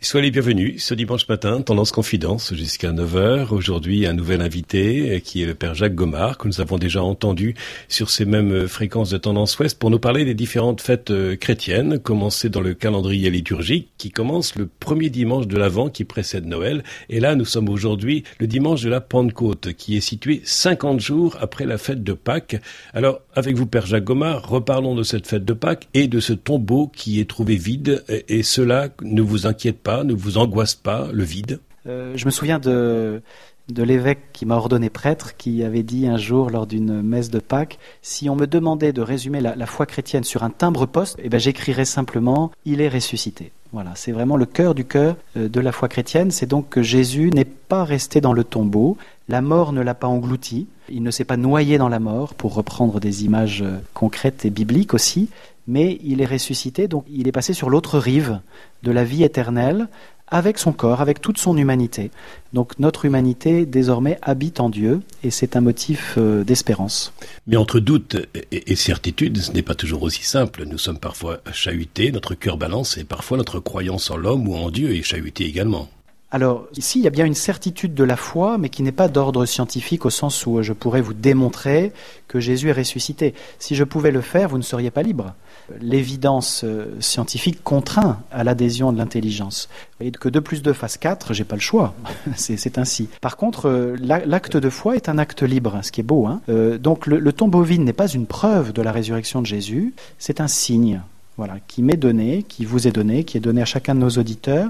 Soyez les bienvenus ce dimanche matin, Tendance Confidence jusqu'à 9h. Aujourd'hui, un nouvel invité qui est le Père Jacques Gomard, que nous avons déjà entendu sur ces mêmes fréquences de Tendance Ouest pour nous parler des différentes fêtes chrétiennes, commencées dans le calendrier liturgique qui commence le premier dimanche de l'Avent qui précède Noël. Et là, nous sommes aujourd'hui le dimanche de la Pentecôte qui est situé 50 jours après la fête de Pâques. Alors, avec vous, Père Jacques Gomard, reparlons de cette fête de Pâques et de ce tombeau qui est trouvé vide. Et cela ne vous inquiète pas, ne vous angoisse pas, le vide? Je me souviens de l'évêque qui m'a ordonné prêtre, qui avait dit un jour lors d'une messe de Pâques, si on me demandait de résumer la foi chrétienne sur un timbre-poste, j'écrirais simplement « Il est ressuscité ». Voilà, c'est vraiment le cœur du cœur de la foi chrétienne, c'est donc que Jésus n'est pas resté dans le tombeau, la mort ne l'a pas englouti, il ne s'est pas noyé dans la mort, pour reprendre des images concrètes et bibliques aussi, mais il est ressuscité, donc il est passé sur l'autre rive de la vie éternelle, avec son corps, avec toute son humanité. Donc notre humanité désormais habite en Dieu et c'est un motif d'espérance. Mais entre doute et certitude, ce n'est pas toujours aussi simple. Nous sommes parfois chahutés, notre cœur balance et parfois notre croyance en l'homme ou en Dieu est chahutée également. Alors ici, il y a bien une certitude de la foi, mais qui n'est pas d'ordre scientifique au sens où je pourrais vous démontrer que Jésus est ressuscité. Si je pouvais le faire, vous ne seriez pas libre. L'évidence scientifique contraint à l'adhésion de l'intelligence. Vous voyez que 2 plus 2 fasse 4, j'ai pas le choix. c'est ainsi. Par contre, l'acte de foi est un acte libre, ce qui est beau. Donc le tombeau vide n'est pas une preuve de la résurrection de Jésus, c'est un signe. Voilà, qui m'est donné, qui vous est donné, qui est donné à chacun de nos auditeurs,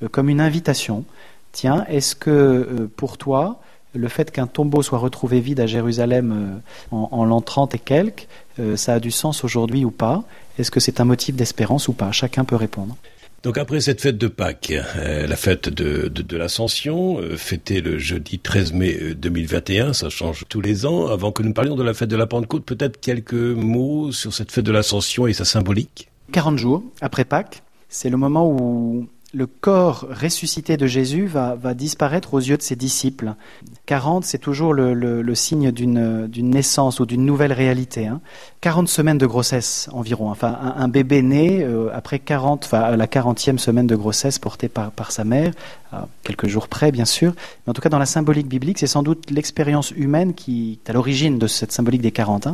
comme une invitation. Tiens, est-ce que pour toi, le fait qu'un tombeau soit retrouvé vide à Jérusalem en l'an 30 et quelques, ça a du sens aujourd'hui ou pas? Est-ce que c'est un motif d'espérance ou pas? Chacun peut répondre. Donc après cette fête de Pâques, la fête de l'Ascension, fêtée le jeudi 13 mai 2021, ça change tous les ans. Avant que nous parlions de la fête de la Pentecôte, peut-être quelques mots sur cette fête de l'Ascension et sa symbolique? 40 jours après Pâques, c'est le moment où le corps ressuscité de Jésus va disparaître aux yeux de ses disciples. 40, c'est toujours le signe d'une naissance ou d'une nouvelle réalité. 40 semaines de grossesse environ. Enfin, un bébé né après 40, à la 40e semaine de grossesse portée par sa mère, à quelques jours près bien sûr. Mais en tout cas, dans la symbolique biblique, c'est sans doute l'expérience humaine qui est à l'origine de cette symbolique des 40.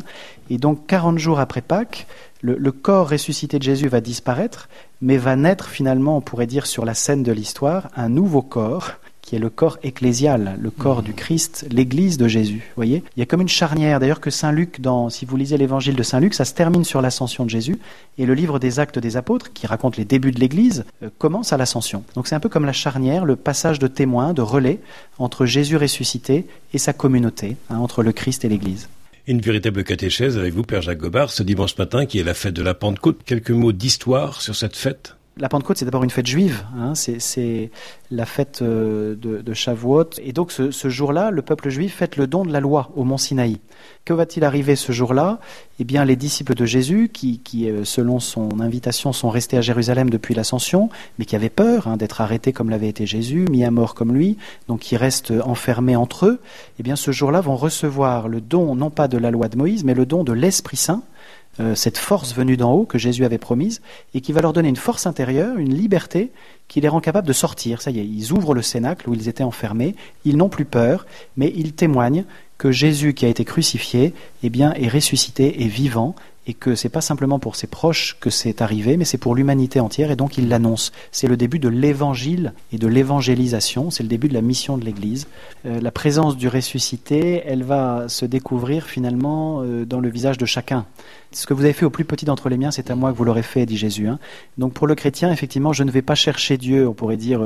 Et donc, 40 jours après Pâques, le corps ressuscité de Jésus va disparaître, mais va naître finalement, on pourrait dire sur la scène de l'histoire, un nouveau corps, qui est le corps ecclésial, le corps du Christ, l'Église de Jésus. Vous voyez, il y a comme une charnière, d'ailleurs que Saint Luc, si vous lisez l'évangile de Saint Luc, ça se termine sur l'ascension de Jésus, et le livre des Actes des Apôtres, qui raconte les débuts de l'Église, commence à l'ascension. Donc c'est un peu comme la charnière, le passage de témoin, de relais, entre Jésus ressuscité et sa communauté, entre le Christ et l'Église. Une véritable catéchèse avec vous, Père Jacques Gomard, ce dimanche matin qui est la fête de la Pentecôte. Quelques mots d'histoire sur cette fête? La Pentecôte, c'est d'abord une fête juive, c'est la fête de Shavuot. Et donc ce jour-là, le peuple juif fête le don de la loi au mont Sinaï. Que va-t-il arriver ce jour-là? Eh bien, les disciples de Jésus, qui selon son invitation, sont restés à Jérusalem depuis l'Ascension, mais qui avaient peur d'être arrêtés comme l'avait été Jésus, mis à mort comme lui, donc qui restent enfermés entre eux, eh bien ce jour-là vont recevoir le don, non pas de la loi de Moïse, mais le don de l'Esprit Saint, cette force venue d'en haut que Jésus avait promise et qui va leur donner une force intérieure, une liberté qui les rend capables de sortir. Ça y est, ils ouvrent le cénacle où ils étaient enfermés, ils n'ont plus peur, mais ils témoignent que Jésus qui a été crucifié est ressuscité et vivant et que c'est pas simplement pour ses proches que c'est arrivé, mais c'est pour l'humanité entière et donc il l'annonce. C'est le début de l'évangile et de l'évangélisation, c'est le début de la mission de l'Église. La présence du ressuscité, elle va se découvrir finalement dans le visage de chacun. Ce que vous avez fait au plus petit d'entre les miens, c'est à moi que vous l'aurez fait, dit Jésus. Donc pour le chrétien, effectivement, je ne vais pas chercher Dieu, on pourrait dire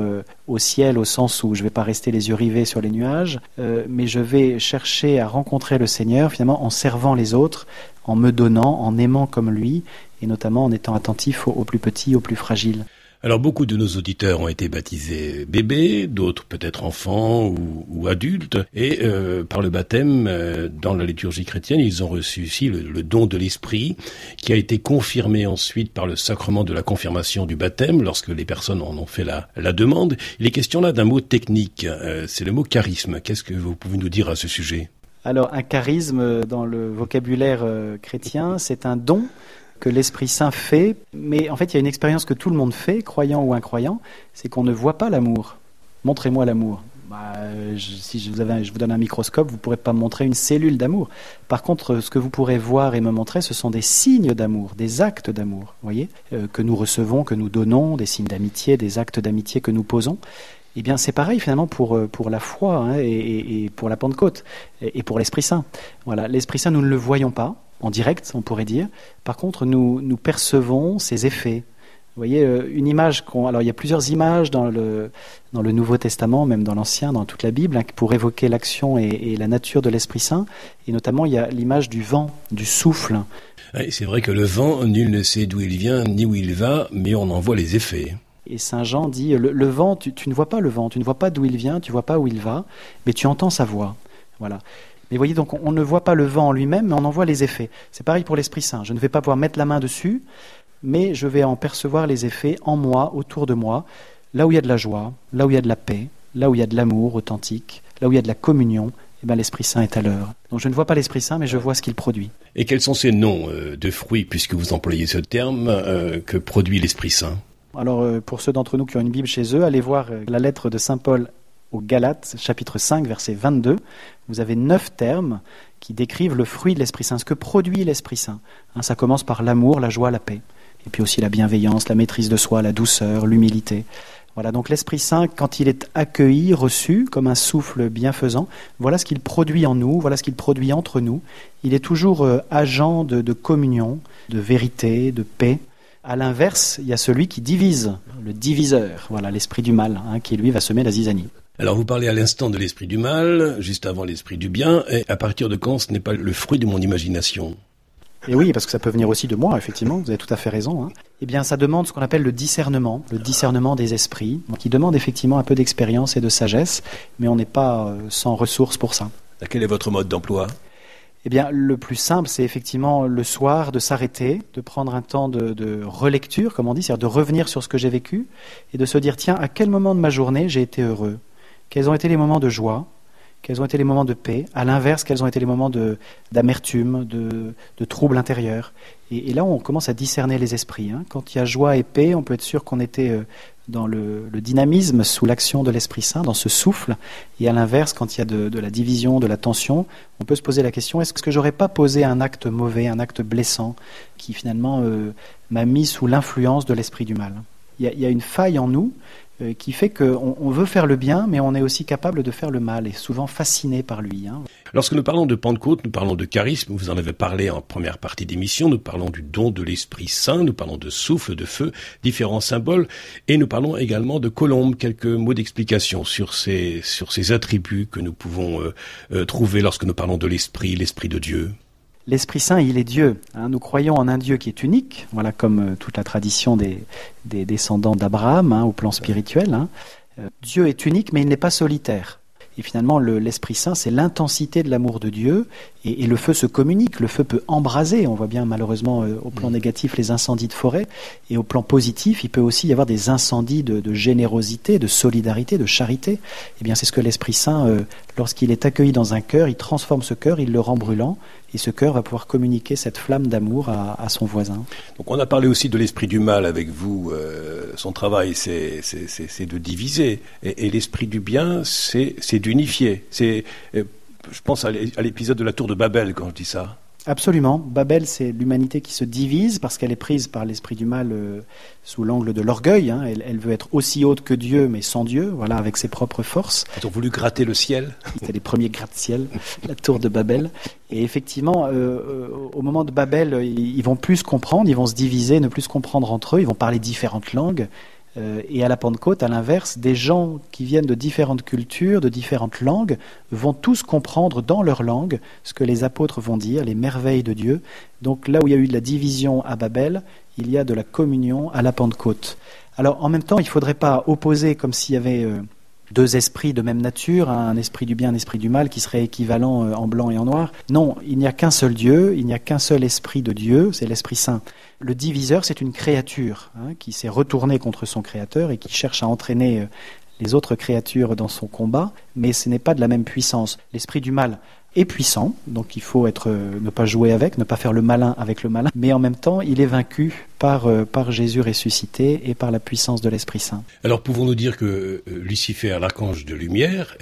au ciel, au sens où je ne vais pas rester les yeux rivés sur les nuages, mais je vais chercher à rencontrer le Seigneur, finalement, en servant les autres, en me donnant, en aimant comme lui, et notamment en étant attentif aux plus petits, aux plus fragiles. Alors beaucoup de nos auditeurs ont été baptisés bébés, d'autres peut-être enfants ou adultes, et par le baptême, dans la liturgie chrétienne, ils ont reçu ici le don de l'Esprit, qui a été confirmé ensuite par le sacrement de la confirmation du baptême, lorsque les personnes en ont fait la demande. Il est question là d'un mot technique, c'est le mot charisme. Qu'est-ce que vous pouvez nous dire à ce sujet ? Alors un charisme, dans le vocabulaire chrétien, c'est un don que l'Esprit Saint fait, mais en fait, il y a une expérience que tout le monde fait, croyant ou incroyant, c'est qu'on ne voit pas l'amour. Montrez-moi l'amour. Si je vous donne un microscope, vous ne pourrez pas me montrer une cellule d'amour. Par contre, ce que vous pourrez voir et me montrer, ce sont des signes d'amour, des actes d'amour, voyez, que nous recevons, que nous donnons, des signes d'amitié, des actes d'amitié que nous posons. Eh bien, c'est pareil finalement pour la foi et pour la Pentecôte et pour l'Esprit Saint. Voilà, l'Esprit Saint, nous ne le voyons pas en direct, on pourrait dire. Par contre, nous percevons ses effets. Vous voyez, une image alors il y a plusieurs images dans le Nouveau Testament, même dans l'Ancien, dans toute la Bible, pour évoquer l'action et la nature de l'Esprit Saint. Et notamment, il y a l'image du vent, du souffle. Oui, c'est vrai que le vent, nul ne sait d'où il vient ni où il va, mais on en voit les effets. Et Saint Jean dit, le vent, tu ne vois pas le vent, tu ne vois pas d'où il vient, tu ne vois pas où il va, mais tu entends sa voix. Voilà. Mais voyez, donc on ne voit pas le vent en lui-même, mais on en voit les effets. C'est pareil pour l'Esprit Saint. Je ne vais pas pouvoir mettre la main dessus, mais je vais en percevoir les effets en moi, autour de moi, là où il y a de la joie, là où il y a de la paix, là où il y a de l'amour authentique, là où il y a de la communion, eh bien l'Esprit Saint est à l'œuvre. Donc je ne vois pas l'Esprit Saint, mais je vois ce qu'il produit. Et quels sont ces noms de fruits, puisque vous employez ce terme, que produit l'Esprit Saint ? Alors pour ceux d'entre nous qui ont une Bible chez eux, allez voir la lettre de Saint Paul aux Galates, chapitre 5, verset 22. Vous avez 9 termes qui décrivent le fruit de l'Esprit Saint, ce que produit l'Esprit Saint. Ça commence par l'amour, la joie, la paix. Et puis aussi la bienveillance, la maîtrise de soi, la douceur, l'humilité. Voilà, donc l'Esprit Saint, quand il est accueilli, reçu, comme un souffle bienfaisant, voilà ce qu'il produit en nous, voilà ce qu'il produit entre nous. Il est toujours agent de communion, de vérité, de paix. À l'inverse, il y a celui qui divise, le diviseur, voilà, l'esprit du mal, qui lui va semer la zizanie. Alors vous parlez à l'instant de l'esprit du mal, juste avant l'esprit du bien, et à partir de quand ce n'est pas le fruit de mon imagination ? Et oui, parce que ça peut venir aussi de moi, effectivement, vous avez tout à fait raison. Eh bien, ça demande ce qu'on appelle le discernement des esprits, qui demande effectivement un peu d'expérience et de sagesse, mais on n'est pas sans ressources pour ça. Quel est votre mode d'emploi ? Eh bien, le plus simple, c'est effectivement le soir de s'arrêter, de prendre un temps de relecture, comme on dit, c'est-à-dire de revenir sur ce que j'ai vécu, et de se dire, tiens, à quel moment de ma journée j'ai été heureux ? Quels ont été les moments de joie ? Quels ont été les moments de paix ? À l'inverse, quels ont été les moments d'amertume, de trouble intérieur ? Et là, on commence à discerner les esprits. Quand il y a joie et paix, on peut être sûr qu'on était dans le dynamisme sous l'action de l'Esprit Saint, dans ce souffle. Et à l'inverse, quand il y a de la division, de la tension, on peut se poser la question, est-ce que j'aurais pas posé un acte mauvais, un acte blessant, qui finalement m'a mis sous l'influence de l'esprit du mal ? Il y a une faille en nous qui fait qu'on veut faire le bien, mais on est aussi capable de faire le mal, et souvent fasciné par lui. Lorsque nous parlons de Pentecôte, nous parlons de charisme, vous en avez parlé en première partie d'émission, nous parlons du don de l'Esprit Saint, nous parlons de souffle, de feu, différents symboles, et nous parlons également de colombe. Quelques mots d'explication sur ces attributs que nous pouvons trouver lorsque nous parlons de l'Esprit de Dieu. L'Esprit Saint, il est Dieu. Nous croyons en un Dieu qui est unique, voilà, comme toute la tradition des descendants d'Abraham au plan spirituel. Dieu est unique, mais il n'est pas solitaire. Et finalement, l'Esprit Saint, c'est l'intensité de l'amour de Dieu, et le feu se communique, le feu peut embraser. On voit bien malheureusement au plan négatif les incendies de forêt, et au plan positif, il peut aussi y avoir des incendies de générosité, de solidarité, de charité. Eh bien, c'est ce que l'Esprit Saint, lorsqu'il est accueilli dans un cœur, il transforme ce cœur, il le rend brûlant, et ce cœur va pouvoir communiquer cette flamme d'amour à son voisin. Donc on a parlé aussi de l'esprit du mal avec vous. Son travail, c'est de diviser. Et l'esprit du bien, c'est d'unifier. Je pense à l'épisode de la tour de Babel quand je dis ça. Absolument. Babel, c'est l'humanité qui se divise parce qu'elle est prise par l'esprit du mal sous l'angle de l'orgueil. Elle veut être aussi haute que Dieu, mais sans Dieu, voilà, avec ses propres forces. Ils ont voulu gratter le ciel. C'était les premiers gratte-ciel, la tour de Babel. Et effectivement, au moment de Babel, ils vont plus se comprendre, ils vont se diviser, ne plus se comprendre entre eux, ils vont parler différentes langues. Et à la Pentecôte, à l'inverse, des gens qui viennent de différentes cultures, de différentes langues, vont tous comprendre dans leur langue ce que les apôtres vont dire, les merveilles de Dieu. Donc là où il y a eu de la division à Babel, il y a de la communion à la Pentecôte. Alors en même temps, il ne faudrait pas opposer comme s'il y avait deux esprits de même nature, un esprit du bien, un esprit du mal, qui seraient équivalents en blanc et en noir. Non, il n'y a qu'un seul Dieu, il n'y a qu'un seul esprit de Dieu, c'est l'Esprit Saint. Le diviseur, c'est une créature qui s'est retournée contre son Créateur et qui cherche à entraîner les autres créatures dans son combat, mais ce n'est pas de la même puissance. L'esprit du mal est puissant, donc il faut ne pas jouer avec, ne pas faire le malin avec le malin, mais en même temps, il est vaincu par Jésus ressuscité et par la puissance de l'Esprit Saint. Alors pouvons-nous dire que Lucifer, l'archange de lumière,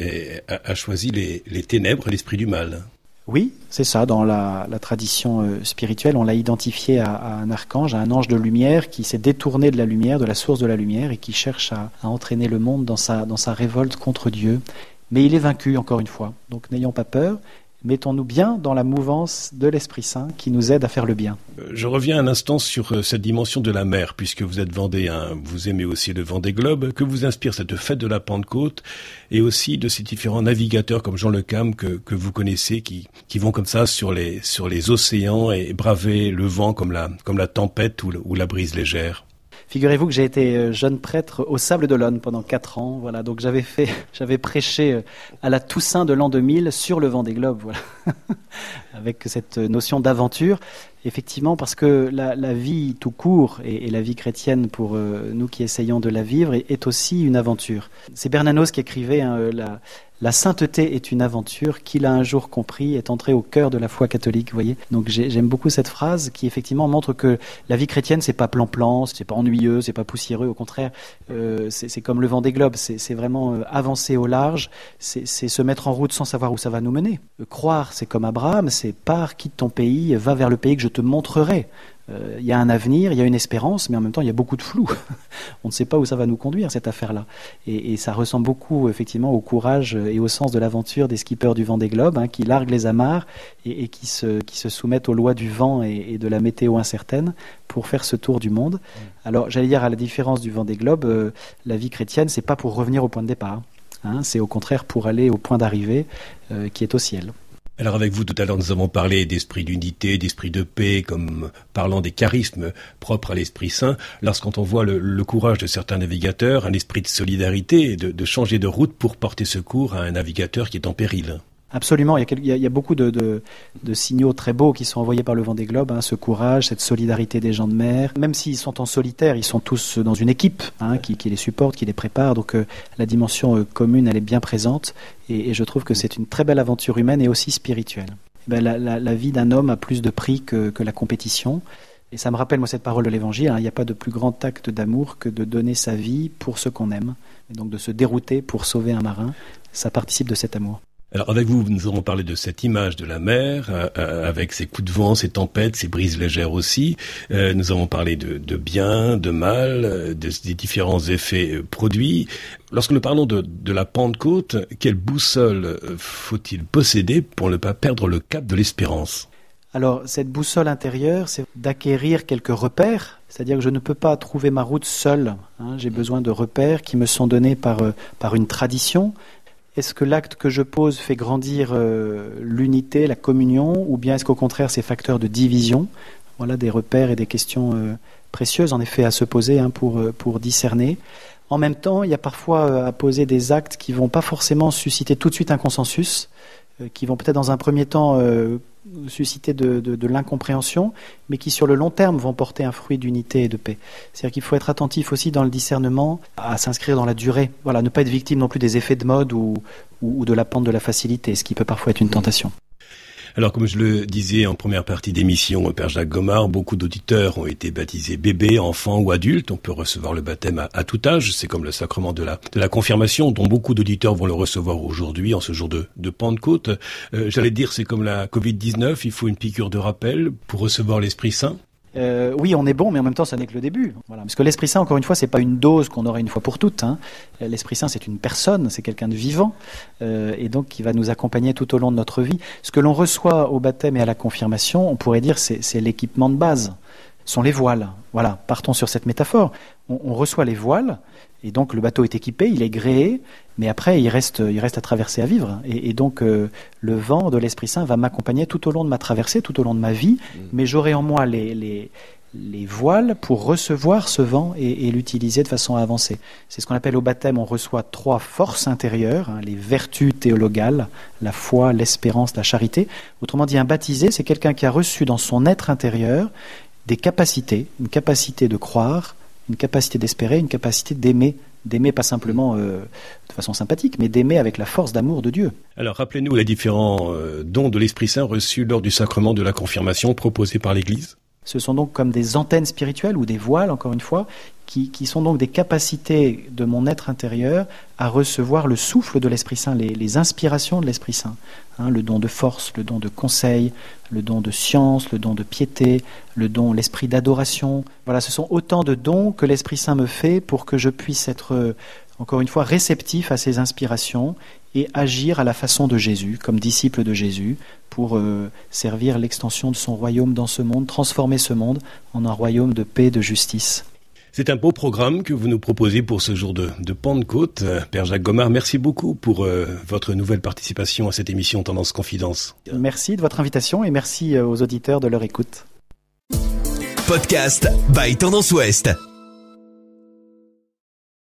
a choisi les ténèbres, l'esprit du mal? Oui, c'est ça. Dans la tradition spirituelle, on l'a identifié à un archange, à un ange de lumière qui s'est détourné de la lumière, de la source de la lumière, et qui cherche à entraîner le monde dans sa révolte contre Dieu. Mais il est vaincu, encore une fois. Donc n'ayons pas peur. Mettons-nous bien dans la mouvance de l'Esprit Saint qui nous aide à faire le bien. Je reviens un instant sur cette dimension de la mer, puisque vous êtes vendéen, vous aimez aussi le Vendée Globe. Que vous inspire cette fête de la Pentecôte et aussi de ces différents navigateurs comme Jean Le Cam que vous connaissez, qui vont comme ça sur les océans et braver le vent comme la tempête ou la brise légère? Figurez-vous que j'ai été jeune prêtre au Sable d'Olonne pendant 4 ans. Voilà, donc j'avais prêché à la Toussaint de l'an 2000 sur le Vendée Globe, voilà, avec cette notion d'aventure. Effectivement, parce que la vie tout court et la vie chrétienne pour nous qui essayons de la vivre est aussi une aventure. C'est Bernanos qui écrivait la sainteté est une aventure, qui l'a un jour compris est entré au cœur de la foi catholique. Vous voyez. Donc j'aime beaucoup cette phrase qui effectivement montre que la vie chrétienne c'est pas plan-plan, c'est pas ennuyeux, c'est pas poussiéreux. Au contraire, c'est comme le Vendée Globe, c'est vraiment avancer au large, c'est se mettre en route sans savoir où ça va nous mener. Croire, c'est comme Abraham, c'est pars, quitte ton pays, va vers le pays que je te montrerai. Il y a un avenir, il y a une espérance, mais en même temps il y a beaucoup de flou. On ne sait pas où ça va nous conduire cette affaire-là. Et ça ressemble beaucoup effectivement au courage et au sens de l'aventure des skippers du Vendée Globe, qui larguent les amarres et qui se soumettent aux lois du vent et de la météo incertaine pour faire ce tour du monde. Alors j'allais dire, à la différence du Vendée Globe, la vie chrétienne c'est pas pour revenir au point de départ, c'est au contraire pour aller au point d'arrivée qui est au ciel. Alors avec vous, tout à l'heure, nous avons parlé d'esprit d'unité, d'esprit de paix, comme parlant des charismes propres à l'Esprit Saint. Lorsqu'on voit le courage de certains navigateurs, un esprit de solidarité, de changer de route pour porter secours à un navigateur qui est en péril. Absolument, il y a beaucoup de signaux très beaux qui sont envoyés par le Vendée Globe, ce courage, cette solidarité des gens de mer. Même s'ils sont en solitaire, ils sont tous dans une équipe qui les supporte, qui les prépare. Donc la dimension commune, elle est bien présente. Et je trouve que c'est une très belle aventure humaine et aussi spirituelle. La vie d'un homme a plus de prix que la compétition. Et ça me rappelle, moi, cette parole de l'Évangile. Il n'y a pas de plus grand acte d'amour que de donner sa vie pour ceux qu'on aime. Et donc de se dérouter pour sauver un marin, ça participe de cet amour. Alors avec vous, nous avons parlé de cette image de la mer, avec ses coups de vent, ses tempêtes, ses brises légères aussi. Nous avons parlé de bien, de mal, des différents effets produits. Lorsque nous parlons de la Pentecôte, quelle boussole faut-il posséder pour ne pas perdre le cap de l'espérance ? Alors, cette boussole intérieure, c'est d'acquérir quelques repères, c'est-à-dire que je ne peux pas trouver ma route seul. J'ai besoin de repères qui me sont donnés par une tradition. Est-ce que l'acte que je pose fait grandir l'unité, la communion, ou bien est-ce qu'au contraire c'est facteur de division ? Voilà des repères et des questions précieuses en effet à se poser pour discerner. En même temps, il y a parfois à poser des actes qui vont pas forcément susciter tout de suite un consensus, qui vont peut-être dans un premier temps susciter de l'incompréhension, mais qui sur le long terme vont porter un fruit d'unité et de paix. C'est-à-dire qu'il faut être attentif aussi dans le discernement à s'inscrire dans la durée. Voilà, ne pas être victime non plus des effets de mode ou de la pente de la facilité, ce qui peut parfois être une tentation. Alors, comme je le disais en première partie d'émission, Père Jacques Gomard, beaucoup d'auditeurs ont été baptisés bébés, enfants ou adultes. On peut recevoir le baptême à tout âge. C'est comme le sacrement de la confirmation, dont beaucoup d'auditeurs vont le recevoir aujourd'hui, en ce jour de Pentecôte. J'allais dire, c'est comme la Covid-19, il faut une piqûre de rappel pour recevoir l'Esprit Saint. Oui, on est bon, mais en même temps, ça n'est que le début. Voilà. Parce que l'Esprit Saint, encore une fois, c'est pas une dose qu'on aurait une fois pour toutes. L'Esprit Saint, c'est une personne, c'est quelqu'un de vivant, et donc qui va nous accompagner tout au long de notre vie. Ce que l'on reçoit au baptême et à la confirmation, on pourrait dire, c'est l'équipement de base. Sont les voiles. Voilà, partons sur cette métaphore. On reçoit les voiles, et donc le bateau est équipé, il est gréé, mais après il reste à traverser, à vivre. Et donc le vent de l'Esprit Saint va m'accompagner tout au long de ma traversée, tout au long de ma vie, mais j'aurai en moi les voiles pour recevoir ce vent et l'utiliser de façon à avancer. C'est ce qu'on appelle au baptême, on reçoit 3 forces intérieures, les vertus théologales, la foi, l'espérance, la charité. Autrement dit, un baptisé, c'est quelqu'un qui a reçu dans son être intérieur des capacités, une capacité de croire, une capacité d'espérer, une capacité d'aimer pas simplement de façon sympathique, mais d'aimer avec la force d'amour de Dieu. Alors rappelez-nous les différents dons de l'Esprit Saint reçus lors du sacrement de la confirmation proposé par l'Église. Ce sont donc comme des antennes spirituelles ou des voiles, encore une fois, qui sont donc des capacités de mon être intérieur à recevoir le souffle de l'Esprit Saint, les inspirations de l'Esprit Saint. Le don de force, le don de conseil, le don de science, le don de piété, l'esprit d'adoration. Voilà, ce sont autant de dons que l'Esprit Saint me fait pour que je puisse être, encore une fois, réceptif à ces inspirations et agir à la façon de Jésus, comme disciple de Jésus, pour servir l'extension de son royaume dans ce monde, transformer ce monde en un royaume de paix et de justice. C'est un beau programme que vous nous proposez pour ce jour de Pentecôte. Père Jacques Gomard, merci beaucoup pour votre nouvelle participation à cette émission Tendance Confidence. Merci de votre invitation et merci aux auditeurs de leur écoute. Podcast by Tendance Ouest.